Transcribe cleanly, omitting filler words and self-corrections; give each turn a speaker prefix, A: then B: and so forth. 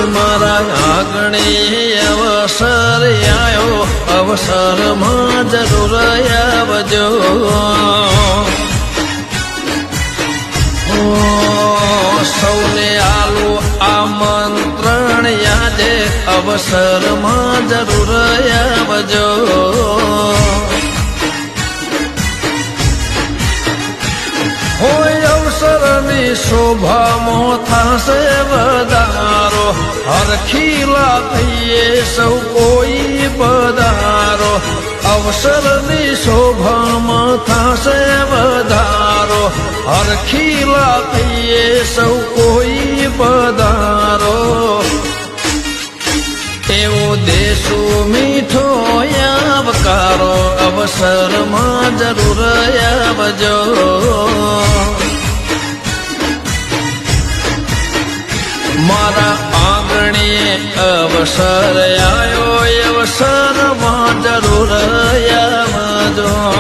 A: મારા આંગણે અવસર આયો અવસરમાં જરૂર આવજો સૌને આલો આમંત્રણ યાદે અવસરમાં જરૂર આવજો હોય અવસરની શોભામાં થશે વધારો હરખીલા થઈએ સૌ કોઈ પધારો અવસરની શોભામાં થશે વધારો હરખીલા થઈએ સૌ કોઈ પધારો એવો દેશો મીઠો આવકારો અવસરમાં જરૂર આવજો મારા આંગણે અવસર આયો અવસરમાં જરૂર આવજો